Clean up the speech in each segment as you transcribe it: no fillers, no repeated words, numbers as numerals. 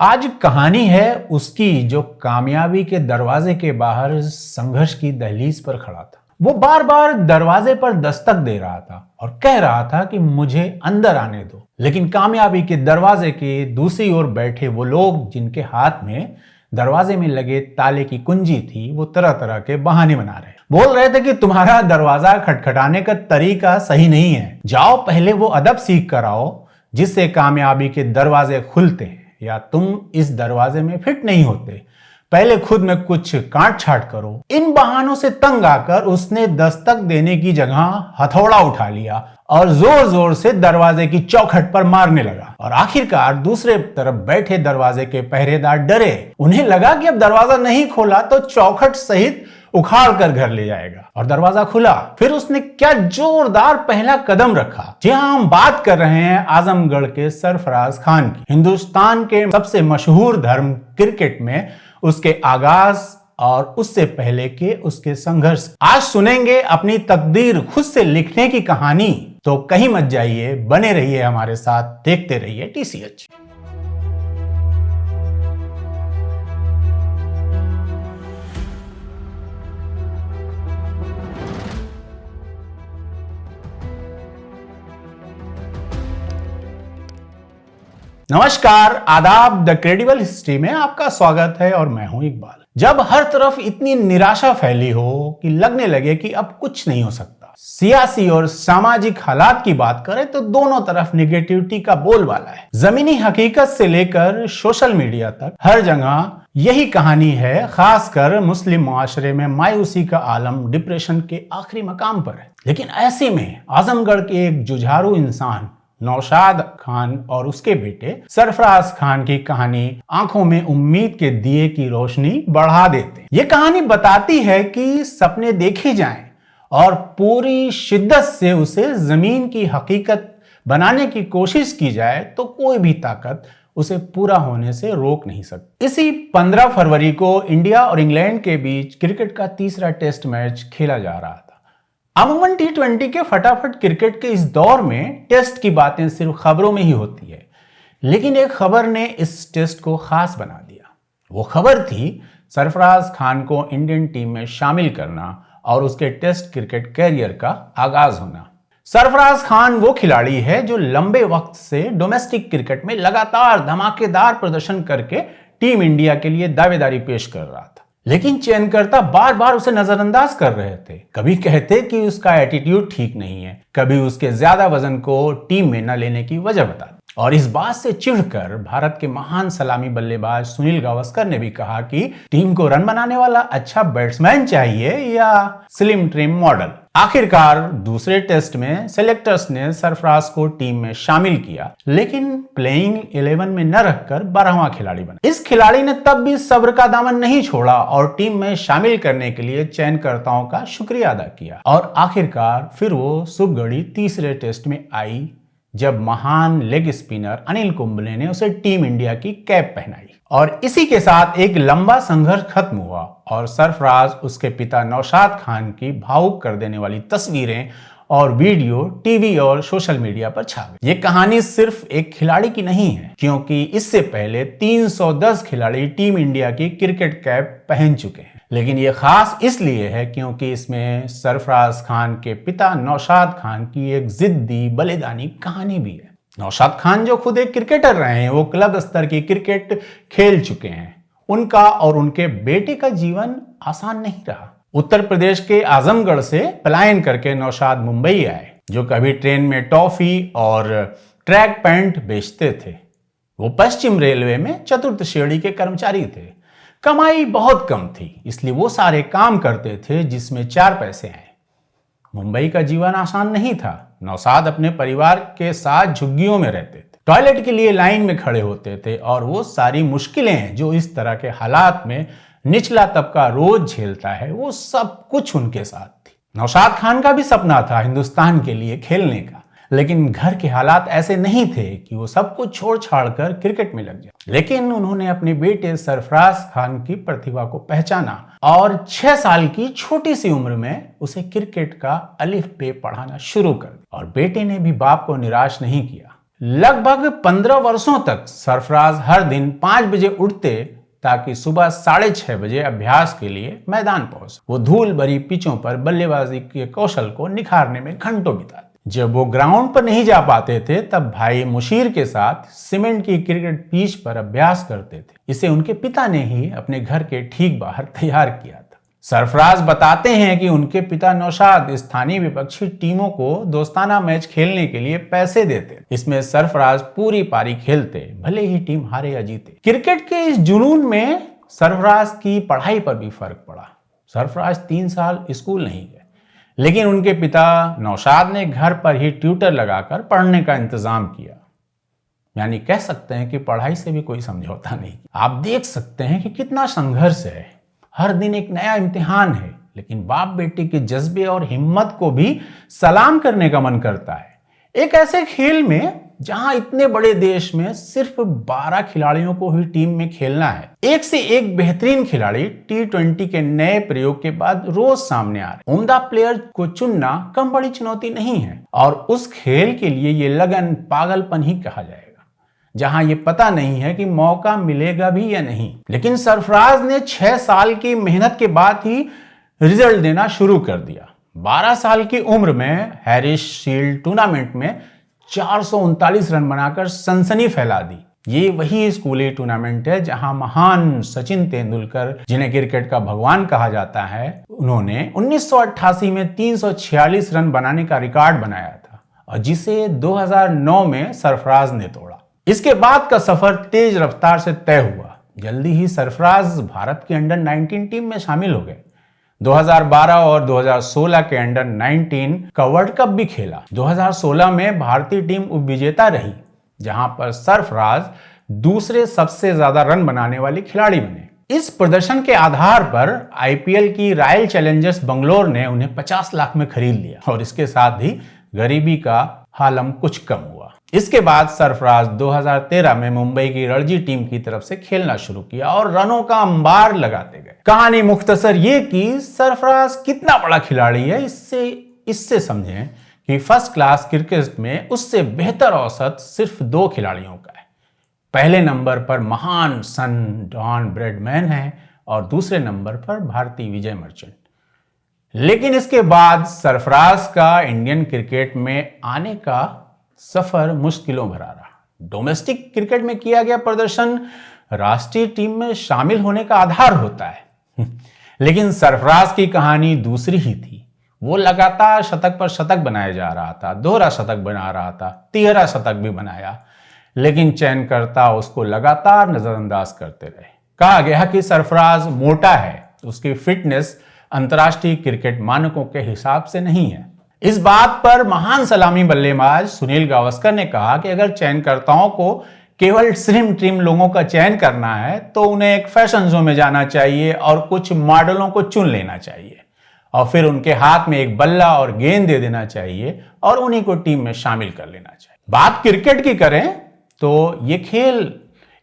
आज कहानी है उसकी जो कामयाबी के दरवाजे के बाहर संघर्ष की दहलीज पर खड़ा था। वो बार बार दरवाजे पर दस्तक दे रहा था और कह रहा था कि मुझे अंदर आने दो, लेकिन कामयाबी के दरवाजे के दूसरी ओर बैठे वो लोग जिनके हाथ में दरवाजे में लगे ताले की कुंजी थी, वो तरह तरह के बहाने बना रहे, बोल रहे थे कि तुम्हारा दरवाजा खटखटाने का तरीका सही नहीं है, जाओ पहले वो अदब सीख कर आओ जिससे कामयाबी के दरवाजे खुलते हैं, या तुम इस दरवाजे में फिट नहीं होते, पहले खुद में कुछ काट छाट करो। इन बहानों से तंग आकर उसने दस्तक देने की जगह हथौड़ा उठा लिया और जोर जोर से दरवाजे की चौखट पर मारने लगा। और आखिरकार दूसरे तरफ बैठे दरवाजे के पहरेदार डरे, उन्हें लगा कि अब दरवाजा नहीं खोला तो चौखट सहित उखाड़ कर घर ले जाएगा, और दरवाजा खुला। फिर उसने क्या जोरदार पहला कदम रखा। जी हाँ, हम बात कर रहे हैं आजमगढ़ के सरफराज खान की। हिंदुस्तान के सबसे मशहूर धर्म क्रिकेट में उसके आगाज और उससे पहले के उसके संघर्ष। आज सुनेंगे अपनी तकदीर खुद से लिखने की कहानी। तो कहीं मत जाइए, बने रहिए हमारे साथ, देखते रहिए टीसीएच। नमस्कार, आदाब। द क्रेडिबल हिस्ट्री में आपका स्वागत है और मैं हूं इकबाल। जब हर तरफ इतनी निराशा फैली हो कि लगने लगे कि अब कुछ नहीं हो सकता, सियासी और सामाजिक हालात की बात करें तो दोनों तरफ निगेटिविटी का बोलबाला है। जमीनी हकीकत से लेकर सोशल मीडिया तक हर जगह यही कहानी है। खासकर मुस्लिम मुआशरे में मायूसी का आलम डिप्रेशन के आखिरी मकाम पर है। लेकिन ऐसे में आजमगढ़ के एक जुझारू इंसान नौशाद खान और उसके बेटे सरफराज खान की कहानी आंखों में उम्मीद के दिए की रोशनी बढ़ा देते। ये कहानी बताती है कि सपने देखे जाएं और पूरी शिद्दत से उसे जमीन की हकीकत बनाने की कोशिश की जाए तो कोई भी ताकत उसे पूरा होने से रोक नहीं सकती। इसी 15 फरवरी को इंडिया और इंग्लैंड के बीच क्रिकेट का तीसरा टेस्ट मैच खेला जा रहा था। अमूमन T20 के फटाफट क्रिकेट के इस दौर में टेस्ट की बातें सिर्फ खबरों में ही होती है, लेकिन एक खबर ने इस टेस्ट को खास बना दिया। वो खबर थी सरफराज खान को इंडियन टीम में शामिल करना और उसके टेस्ट क्रिकेट कैरियर का आगाज होना। सरफराज खान वो खिलाड़ी है जो लंबे वक्त से डोमेस्टिक क्रिकेट में लगातार धमाकेदार प्रदर्शन करके टीम इंडिया के लिए दावेदारी पेश कर रहा था, लेकिन चयनकर्ता बार बार उसे नजरअंदाज कर रहे थे। कभी कहते कि उसका एटीट्यूड ठीक नहीं है, कभी उसके ज्यादा वजन को टीम में न लेने की वजह बताते। और इस बात से चिढ़कर भारत के महान सलामी बल्लेबाज सुनील गावस्कर ने भी कहा कि टीम को रन बनाने वाला अच्छा बैट्समैन चाहिए या स्लिम ट्रिम मॉडल। आखिरकार दूसरे टेस्ट में सेलेक्टर्स ने सरफराज को टीम में शामिल किया, लेकिन प्लेइंग 11 में न रखकर 12वां खिलाड़ी बना। इस खिलाड़ी ने तब भी सब्र का दामन नहीं छोड़ा और टीम में शामिल करने के लिए चयनकर्ताओं का शुक्रिया अदा किया। और आखिरकार फिर वो शुभ घड़ी तीसरे टेस्ट में आई जब महान लेग स्पिनर अनिल कुंबले ने उसे टीम इंडिया की कैप पहनाई। और इसी के साथ एक लंबा संघर्ष खत्म हुआ और सरफराज, उसके पिता नौशाद खान की भावुक कर देने वाली तस्वीरें और वीडियो टीवी और सोशल मीडिया पर छा गई। ये कहानी सिर्फ एक खिलाड़ी की नहीं है, क्योंकि इससे पहले 310 खिलाड़ी टीम इंडिया की क्रिकेट कैप पहन चुके हैं। लेकिन ये खास इसलिए है क्योंकि इसमें सरफराज खान के पिता नौशाद खान की एक जिद्दी बलिदानी कहानी भी है। नौशाद खान जो खुद एक क्रिकेटर रहे हैं, वो क्लब स्तर की क्रिकेट खेल चुके हैं। उनका और उनके बेटे का जीवन आसान नहीं रहा। उत्तर प्रदेश के आजमगढ़ से पलायन करके नौशाद मुंबई आए, जो कभी ट्रेन में टॉफी और ट्रैक पैंट बेचते थे। वो पश्चिम रेलवे में चतुर्थ श्रेणी के कर्मचारी थे। कमाई बहुत कम थी, इसलिए वो सारे काम करते थे जिसमें 4 पैसे आए। मुंबई का जीवन आसान नहीं था। नौशाद अपने परिवार के साथ झुग्गियों में रहते थे, टॉयलेट के लिए लाइन में खड़े होते थे, और वो सारी मुश्किलें जो इस तरह के हालात में निचला तबका रोज झेलता है, वो सब कुछ उनके साथ थी। नौशाद खान का भी सपना था हिंदुस्तान के लिए खेलने का, लेकिन घर के हालात ऐसे नहीं थे कि वो सब कुछ छोड़ छाड़ कर क्रिकेट में लग जाए। लेकिन उन्होंने अपने बेटे सरफराज खान की प्रतिभा को पहचाना और 6 साल की छोटी सी उम्र में उसे क्रिकेट का अलिफ बे पढ़ाना शुरू कर दिया। और बेटे ने भी बाप को निराश नहीं किया, लगभग 15 वर्षों तक सरफराज हर दिन 5 बजे उठते ताकि सुबह 6:30 बजे अभ्यास के लिए मैदान पहुंच। वो धूल भरी पिचों पर बल्लेबाजी के कौशल को निखारने में घंटों बिताते। जब वो ग्राउंड पर नहीं जा पाते थे तब भाई मुशीर के साथ सीमेंट की क्रिकेट पिच पर अभ्यास करते थे। इसे उनके पिता ने ही अपने घर के ठीक बाहर तैयार किया था। सरफराज बताते हैं कि उनके पिता नौशाद स्थानीय विपक्षी टीमों को दोस्ताना मैच खेलने के लिए पैसे देते। इसमें सरफराज पूरी पारी खेलते, भले ही टीम हारे या जीते। क्रिकेट के इस जुनून में सरफराज की पढ़ाई पर भी फर्क पड़ा। सरफराज 3 साल स्कूल नहीं गए, लेकिन उनके पिता नौशाद ने घर पर ही ट्यूटर लगाकर पढ़ने का इंतजाम किया। यानी कह सकते हैं कि पढ़ाई से भी कोई समझौता नहीं। आप देख सकते हैं कि कितना संघर्ष है। हर दिन एक नया इम्तिहान है, लेकिन बाप बेटे के जज्बे और हिम्मत को भी सलाम करने का मन करता है। एक ऐसे खेल में जहां इतने बड़े देश में सिर्फ 12 खिलाड़ियों को ही टीम में खेलना है। एक से एक बेहतरीन खिलाड़ी T20 के नए प्रयोग के बाद रोज सामने आ रहे। उम्दा प्लेयर को चुनना कम बड़ी चुनौती नहीं है, और उस खेल के लिए ये लगन पागलपन ही कहा जाएगा, जहां ये पता नहीं है कि मौका मिलेगा भी या नहीं। लेकिन सरफराज ने 6 साल की मेहनत के बाद ही रिजल्ट देना शुरू कर दिया। 12 साल की उम्र में हैरिस शील्ड टूर्नामेंट में 439 रन बनाकर सनसनी फैला दी। ये वही स्कूली टूर्नामेंट है जहां महान सचिन तेंदुलकर, जिन्हें क्रिकेट का भगवान कहा जाता है, उन्होंने 1988 में 346 रन बनाने का रिकॉर्ड बनाया था, और जिसे 2009 में सरफराज ने तोड़ा। इसके बाद का सफर तेज रफ्तार से तय हुआ। जल्दी ही सरफराज भारत की अंडर 19 टीम में शामिल हो गए। 2012 और 2016 के अंडर 19 का वर्ल्ड कप भी खेला। 2016 में भारतीय टीम उपविजेता रही, जहां पर सरफराज दूसरे सबसे ज्यादा रन बनाने वाले खिलाड़ी बने। इस प्रदर्शन के आधार पर आईपीएल की रॉयल चैलेंजर्स बंगलौर ने उन्हें 50 लाख में खरीद लिया, और इसके साथ ही गरीबी का हालम कुछ कम हुआ। इसके बाद सरफराज 2013 में मुंबई की रणजी टीम की तरफ से खेलना शुरू किया और रनों का अंबार लगाते गए। कहानी मुख्तसर ये कि सरफराज कितना बड़ा खिलाड़ी है, इससे समझें कि फर्स्ट क्लास क्रिकेट में उससे बेहतर औसत सिर्फ 2 खिलाड़ियों का है। पहले नंबर पर महान सन डॉन ब्रैडमैन है, और दूसरे नंबर पर भारती विजय मर्चेंट। लेकिन इसके बाद सरफराज का इंडियन क्रिकेट में आने का सफर मुश्किलों भरा रहा। डोमेस्टिक क्रिकेट में किया गया प्रदर्शन राष्ट्रीय टीम में शामिल होने का आधार होता है। लेकिन सरफराज की कहानी दूसरी ही थी। वो लगातार शतक पर शतक बनाया जा रहा था, दोहरा शतक बना रहा था, तिहरा शतक भी बनाया, लेकिन चयनकर्ता उसको लगातार नजरअंदाज करते रहे। कहा गया कि सरफराज मोटा है, उसकी फिटनेस अंतर्राष्ट्रीय क्रिकेट मानकों के हिसाब से नहीं है। इस बात पर महान सलामी बल्लेबाज सुनील गावस्कर ने कहा कि अगर चयनकर्ताओं को केवल स्लिम ट्रिम लोगों का चयन करना है तो उन्हें एक फैशन शो में जाना चाहिए और कुछ मॉडलों को चुन लेना चाहिए, और फिर उनके हाथ में एक बल्ला और गेंद दे देना चाहिए और उन्हीं को टीम में शामिल कर लेना चाहिए। बात क्रिकेट की करें तो ये खेल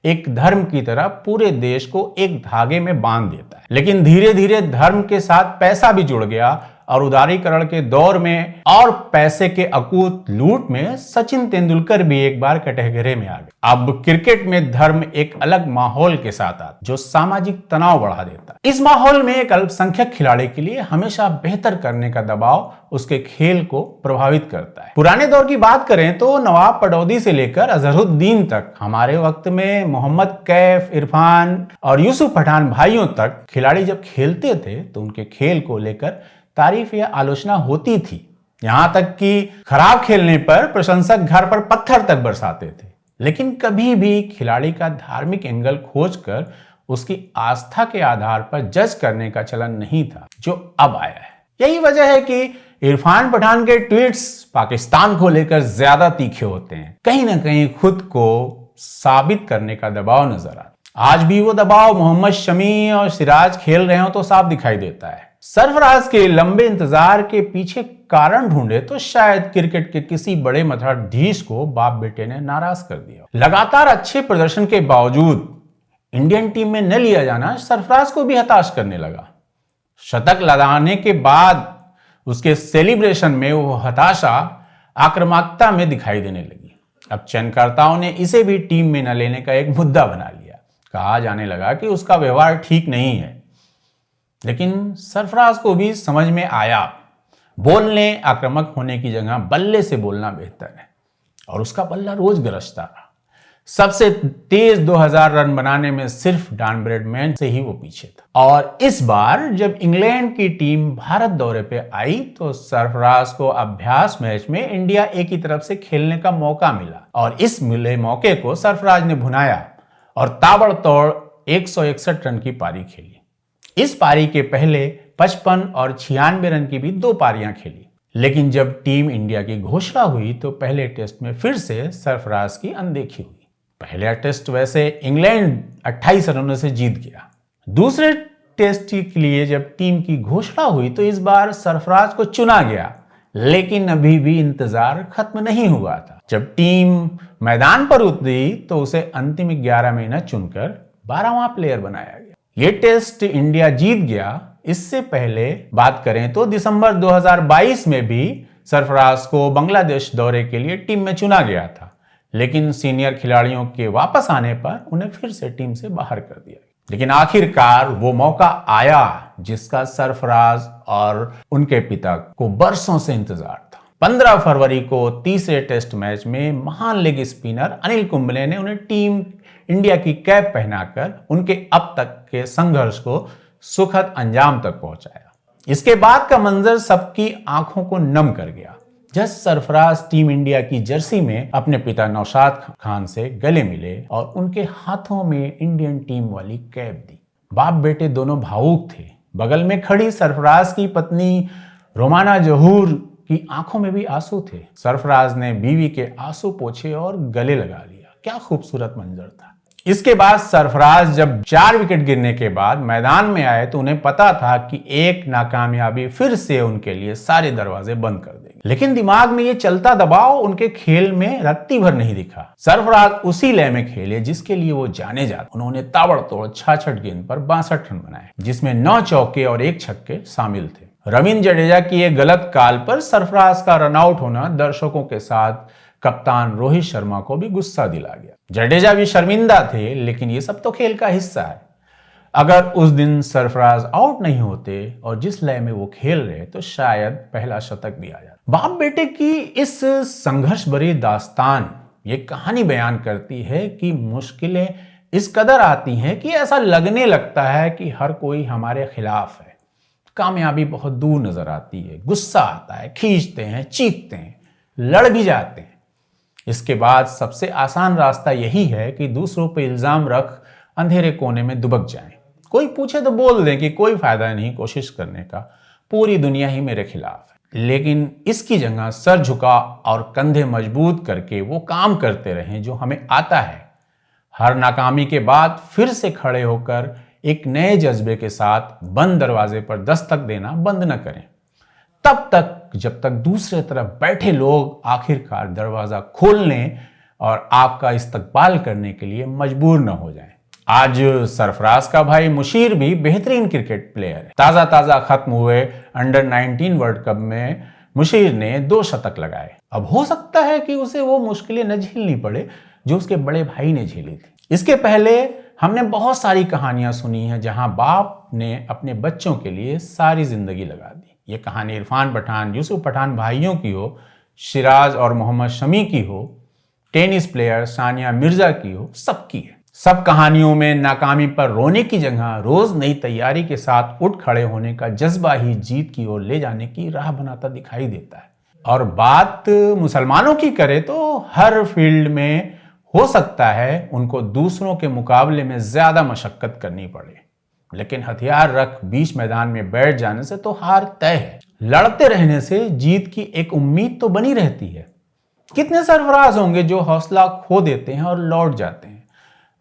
एक धर्म की तरह पूरे देश को एक धागे में बांध देता है। लेकिन धीरे धीरे धर्म के साथ पैसा भी जुड़ गया, और उदारीकरण के दौर में और पैसे के अकूत लूट में सचिन तेंदुलकर भी एक बार कटघरे में आ गए। अब क्रिकेट में धर्म एक अलग माहौल के साथ आता, जो सामाजिक तनाव बढ़ा देता है। इस माहौल में एक अल्पसंख्यक खिलाड़ी के लिए हमेशा बेहतर करने का दबाव उसके खेल को प्रभावित करता है। पुराने दौर की बात करें तो नवाब पटौदी से लेकर अजहरुद्दीन तक, हमारे वक्त में मोहम्मद कैफ, इरफान और यूसुफ पठान भाइयों तक खिलाड़ी जब खेलते थे तो उनके खेल को लेकर तारीफ या आलोचना होती थी। यहां तक कि खराब खेलने पर प्रशंसक घर पर पत्थर तक बरसाते थे। लेकिन कभी भी खिलाड़ी का धार्मिक एंगल खोजकर उसकी आस्था के आधार पर जज करने का चलन नहीं था, जो अब आया है। यही वजह है कि इरफान पठान के ट्वीट्स पाकिस्तान को लेकर ज्यादा तीखे होते हैं। कहीं ना कहीं खुद को साबित करने का दबाव नजर आता। आज भी वो दबाव मोहम्मद शमी और सिराज खेल रहे हो तो साफ दिखाई देता है। सरफराज के लंबे इंतजार के पीछे कारण ढूंढे तो शायद क्रिकेट के किसी बड़े मठाधीश को बाप बेटे ने नाराज कर दिया। लगातार अच्छे प्रदर्शन के बावजूद इंडियन टीम में न लिया जाना सरफराज को भी हताश करने लगा। शतक लगाने के बाद उसके सेलिब्रेशन में वो हताशा आक्रामकता में दिखाई देने लगी। अब चयनकर्ताओं ने इसे भी टीम में न लेने का एक मुद्दा बना लिया। कहा जाने लगा कि उसका व्यवहार ठीक नहीं है। लेकिन सरफराज को भी समझ में आया, बोलने आक्रामक होने की जगह बल्ले से बोलना बेहतर है, और उसका बल्ला रोज गरजता रहा। सबसे तेज 2000 रन बनाने में सिर्फ डॉन ब्रैडमैन से ही वो पीछे था। और इस बार जब इंग्लैंड की टीम भारत दौरे पे आई तो सरफराज को अभ्यास मैच में इंडिया ए की तरफ से खेलने का मौका मिला, और इस मिले मौके को सरफराज ने भुनाया और ताबड़तोड़ 161 रन की पारी खेली। इस पारी के पहले 55 और 96 रन की भी 2 पारियां खेली। लेकिन जब टीम इंडिया की घोषणा हुई तो पहले टेस्ट में फिर से सरफराज की अनदेखी हुई। पहला टेस्ट वैसे इंग्लैंड 28 रनों से जीत गया। दूसरे टेस्ट के लिए जब टीम की घोषणा हुई तो इस बार सरफराज को चुना गया, लेकिन अभी भी इंतजार खत्म नहीं हुआ था। जब टीम मैदान पर उतरी तो उसे अंतिम 11 में न चुनकर 12वां प्लेयर बनाया गया। ये टेस्ट इंडिया जीत गया। इससे पहले बात करें तो दिसंबर 2022 में भी सरफराज को बांग्लादेश दौरे के लिए टीम में चुना गया था, लेकिन सीनियर खिलाड़ियों के वापस आने पर उन्हें फिर से टीम से बाहर कर दिया। लेकिन आखिरकार वो मौका आया जिसका सरफराज और उनके पिता को बरसों से इंतजार था। 15 फरवरी को तीसरे टेस्ट मैच में महान लेग स्पिनर अनिल कुंबले ने उन्हें टीम इंडिया की कैप पहनाकर उनके अब तक के संघर्ष को सुखद अंजाम तक पहुंचाया। इसके बाद का मंजर सबकी आंखों को नम कर गया जब सरफराज टीम इंडिया की जर्सी में अपने पिता नौशाद खान से गले मिले और उनके हाथों में इंडियन टीम वाली कैप दी। बाप बेटे दोनों भावुक थे। बगल में खड़ी सरफराज की पत्नी रोमाना जहूर की आंखों में भी आंसू थे। सरफराज ने बीवी के आंसू पोंछे और गले लगा लिया। क्या खूबसूरत मंजर था। इसके बाद सरफराज जब 4 विकेट गिरने के बाद मैदान में आए तो उन्हें पता था कि एक नाकामयाबी फिर से उनके लिए सारे दरवाजे बंद कर देगी। लेकिन दिमाग में ये चलता दबाव उनके खेल में रत्ती भर नहीं दिखा। सरफराज उसी लय में खेले जिसके लिए वो जाने जाते। उन्होंने ताबड़तोड़ 66 गेंद पर 62 रन बनाए, जिसमें 9 चौके और 1 छक्के शामिल थे। रविंद्र जडेजा की एक गलत कॉल पर सरफराज का रनआउट होना दर्शकों के साथ कप्तान रोहित शर्मा को भी गुस्सा दिला गया। जडेजा भी शर्मिंदा थे, लेकिन ये सब तो खेल का हिस्सा है। अगर उस दिन सरफराज आउट नहीं होते और जिस लय में वो खेल रहे तो शायद पहला शतक भी आ जाता। बाप बेटे की इस संघर्ष भरी दास्तान ये कहानी बयान करती है कि मुश्किलें इस कदर आती हैं कि ऐसा लगने लगता है कि हर कोई हमारे खिलाफ है। कामयाबी बहुत दूर नजर आती है, गुस्सा आता है, खींचते हैं, चीखते हैं, लड़ भी जाते हैं। इसके बाद सबसे आसान रास्ता यही है कि दूसरों पर इल्जाम रख अंधेरे कोने में दुबक जाएं। कोई पूछे तो बोल दें कि कोई फायदा नहीं कोशिश करने का, पूरी दुनिया ही मेरे खिलाफ है। लेकिन इसकी जगह सर झुका और कंधे मजबूत करके वो काम करते रहें जो हमें आता है। हर नाकामी के बाद फिर से खड़े होकर एक नए जज्बे के साथ बंद दरवाजे पर दस्तक देना बंद न करें, तब तक जब तक दूसरे तरफ बैठे लोग आखिरकार दरवाजा खोलने और आपका इस्तकबाल करने के लिए मजबूर न हो जाएं। आज सरफराज का भाई मुशीर भी बेहतरीन क्रिकेट प्लेयर है। ताजा खत्म हुए अंडर 19 वर्ल्ड कप में मुशीर ने 2 शतक लगाए। अब हो सकता है कि उसे वो मुश्किलें न झेलनी पड़े जो उसके बड़े भाई ने झेली थी। इसके पहले हमने बहुत सारी कहानियां सुनी हैं जहां बाप ने अपने बच्चों के लिए सारी जिंदगी लगा दी। ये कहानी इरफान पठान, यूसुफ पठान भाइयों की हो, सिराज और मोहम्मद शमी की हो, टेनिस प्लेयर सानिया मिर्जा की हो, सबकी है। सब कहानियों में नाकामी पर रोने की जगह रोज नई तैयारी के साथ उठ खड़े होने का जज्बा ही जीत की ओर ले जाने की राह बनाता दिखाई देता है। और बात मुसलमानों की करें तो हर फील्ड में हो सकता है उनको दूसरों के मुकाबले में ज्यादा मशक्कत करनी पड़े, लेकिन हथियार रख बीच मैदान में बैठ जाने से तो हार तय है। लड़ते रहने से जीत की एक उम्मीद तो बनी रहती है। कितने सरफराज होंगे जो हौसला खो देते हैं और लौट जाते हैं,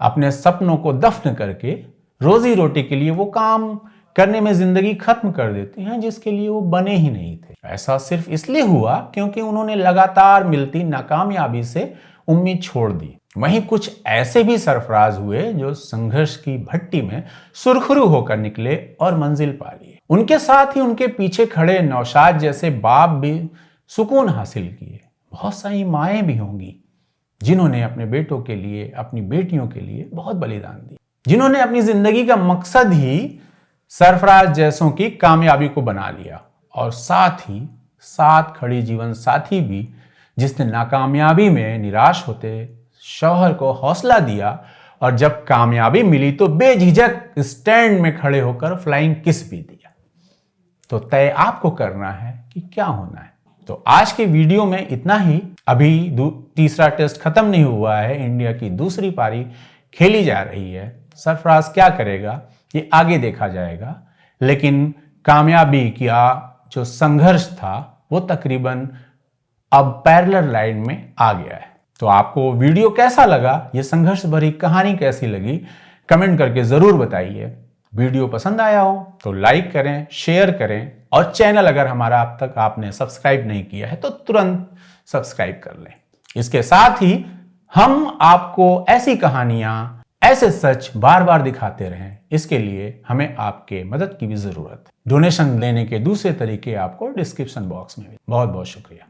अपने सपनों को दफन करके रोजी रोटी के लिए वो काम करने में जिंदगी खत्म कर देते हैं जिसके लिए वो बने ही नहीं थे। ऐसा सिर्फ इसलिए हुआ क्योंकि उन्होंने लगातार मिलती नाकामयाबी से उम्मीद छोड़ दी। वहीं कुछ ऐसे भी सरफराज हुए जो संघर्ष की भट्टी में सुरखरू होकर निकले और मंजिल पा लिए। उनके साथ ही उनके पीछे खड़े नौशाद जैसे बाप भी सुकून हासिल किए। बहुत सारी माएँ भी होंगी जिन्होंने अपने बेटों के लिए, अपनी बेटियों के लिए बहुत बलिदान दिया, जिन्होंने अपनी जिंदगी का मकसद ही सरफराज जैसों की कामयाबी को बना लिया, और साथ ही साथ खड़ी जीवन साथी भी, जिसने नाकामयाबी में निराश होते शौहर को हौसला दिया और जब कामयाबी मिली तो बेझिझक स्टैंड में खड़े होकर फ्लाइंग किस भी दिया। तो तय आपको करना है कि क्या होना है। तो आज के वीडियो में इतना ही। अभी तीसरा टेस्ट खत्म नहीं हुआ है, इंडिया की दूसरी पारी खेली जा रही है। सरफराज क्या करेगा ये आगे देखा जाएगा, लेकिन कामयाबी का जो संघर्ष था वो तकरीबन अब पैरेलल लाइन में आ गया है। तो आपको वीडियो कैसा लगा, ये संघर्ष भरी कहानी कैसी लगी, कमेंट करके जरूर बताइए। वीडियो पसंद आया हो तो लाइक करें, शेयर करें, और चैनल अगर हमारा अब तक आपने सब्सक्राइब नहीं किया है तो तुरंत सब्सक्राइब कर लें। इसके साथ ही हम आपको ऐसी कहानियां, ऐसे सच बार बार दिखाते रहें, इसके लिए हमें आपके मदद की भी जरूरत है। डोनेशन देने के दूसरे तरीके आपको डिस्क्रिप्शन बॉक्स में। बहुत बहुत शुक्रिया।